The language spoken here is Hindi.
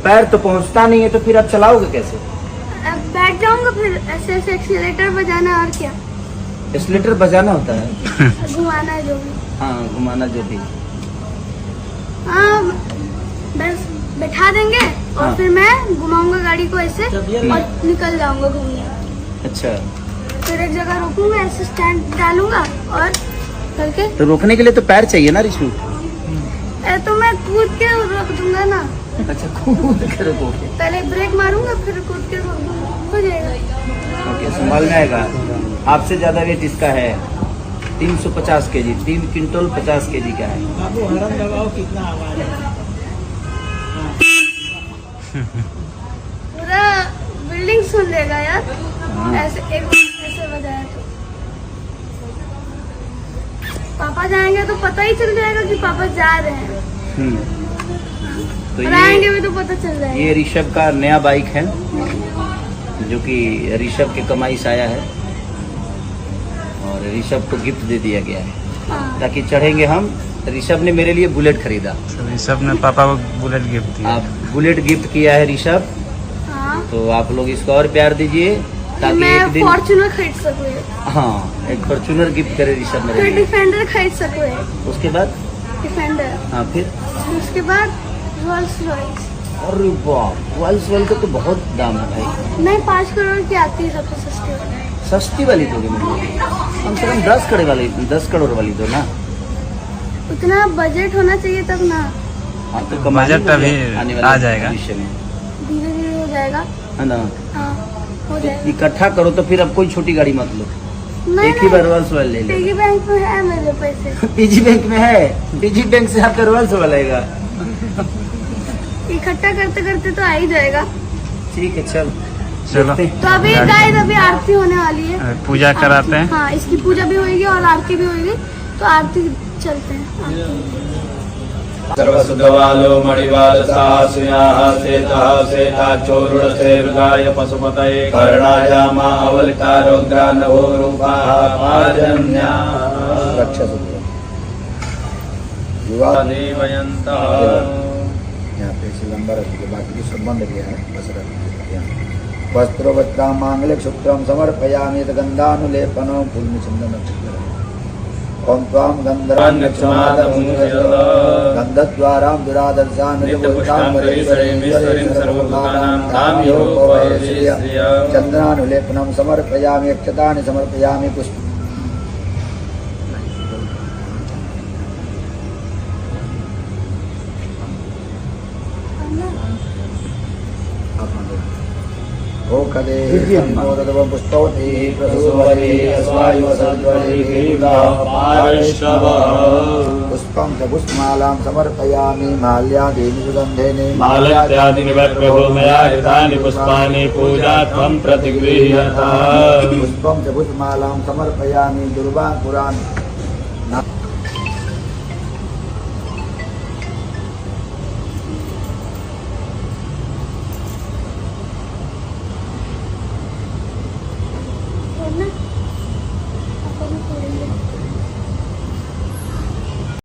पैर तो पहुंचता नहीं है, तो फिर आप चलाओगे कैसे? अब बैठ जाऊंगा, फिर ऐसे ऐसे एक्सीलेटर बजाना और क्या, एक्सीलेटर बजाना होता है। घुमाना है जो भी। हाँ, घुमाना जो भी। हाँ, बस बैठा देंगे और हाँ। फिर मैं घुमाऊंगा गाड़ी को ऐसे और निकल जाऊंगा घूमने। अच्छा, फिर एक जगह रोकूंगा, ऐसे स्टैंड डालूंगा और करके। तो रोकने के लिए तो पैर चाहिए ना रिशु? तो मैं कूद के रोक दूंगा ना। अच्छा, कूद के रोकोगे। पहले ब्रेक मारूंगा, फिर कूद के रोक दूंगा, हो जाएगा। ओके, संभाल में आएगा। आपसे ज्यादा वेट इसका है 350 केजी, 3 क्विंटल 50 केजी का है। बाबू हरम लगाओ, कितना आवाज है। पूरा बिल्डिंग सुन लेगा यार, हाँ। ऐसे एक ऐसे बजाया तो। पापा जाएंगे तो पता ही चल जाएगा कि पापा जा रहे हैं, तो और आएंगे भी तो पता चल जाएगा। ये ऋषभ का नया बाइक है, जो कि ऋषभ के कमाई से आया है और ऋषभ को गिफ्ट दे दिया गया है हाँ। ताकि चढ़ेंगे हम। ऋषभ ने मेरे लिए बुलेट खरीदा। ऋषभ ने पापा को बुलेट गिफ्ट दिया। आप बुलेट गिफ्ट किया है ऋषभ, हाँ, तो आप लोग इसको और प्यार दीजिए ताकि मैं एक दिन, फॉर्च्यूनर खरीद सकूँ, हाँ, एक फॉर्च्यूनर गिफ्ट करे ऋषभ मेरे फिर लिए। डिफेंडर खरीद सकूँ, उसके बाद डिफेंडर, हाँ, फिर उसके बाद रोल्स रॉयस। अरे वाह, रॉयल्स रॉयल का तो बहुत दाम है भाई। नहीं, 5 करोड़ की आती है सबसे सस्ती वाली। सस्ती वाली दोगे मुझे? कम से कम 10 करोड़ वाली दो ना। उतना बजट होना चाहिए तब ना, हाँ, तो कमाई बजट हो अभी जाए आने वाले आ जाएगा। भविष्य में, धीरे धीरे हो जाएगा। है ना? हाँ, हो जाएगा। इकट्ठा करो तो फिर अब कोई छोटी गाड़ी मत लो, नहीं, एक ही बार रॉयल्स रॉयल ले पिगी लो। बैंक में है मेरे पैसे, पीजी बैंक में है, पीजी बैंक से आपका रॉयल्स रॉयल आएगा। इकट्ठा करते करते तो आ ही जाएगा। ठीक है, चल चलो देखते हैं। तो अभी गाइस, अभी आरती होने वाली है, पूजा कराते हैं। हाँ, इसकी पूजा भी होगी और आरती भी होगी, तो आरती चलते हैं। आरती। सर्वसुद्धवालो मणिवाल साहस्याः सेतः सेताचोरुणसे मृगाय पशुपतये कर्णायामा अवलितारोग्रा नभो रूपाः पाजन्या रक्षा सूत्र विवाह देवयन्तः। यहाँ पे इसे लंबा रखिए, बाकी की सब बंद किया है, बस रखिए यहाँ। वस्त्रो वस्त्रां मांगलिक सूत्रं समर्पयामि गंधानुलेपनो फूलचंदन। ओम त्वां गंधद्वारां दुरादर्शान् चंद्रानुलेपनं समर्पयामि अक्षतानि समर्पयामि पुष्प। ओखदे मोददवं पुष्पवती प्रसूवती पुष्पं च पुष्पमालां समर्पयामि माल्यादीनि सुगन्धेनि माल्यादिनिवद्भूमया हृतानि पुष्पाणि पूजार्थं प्रतिगृह्यतः। पुष्पं च पुष्पमालां समर्पयामि दुर्वान् पुरान्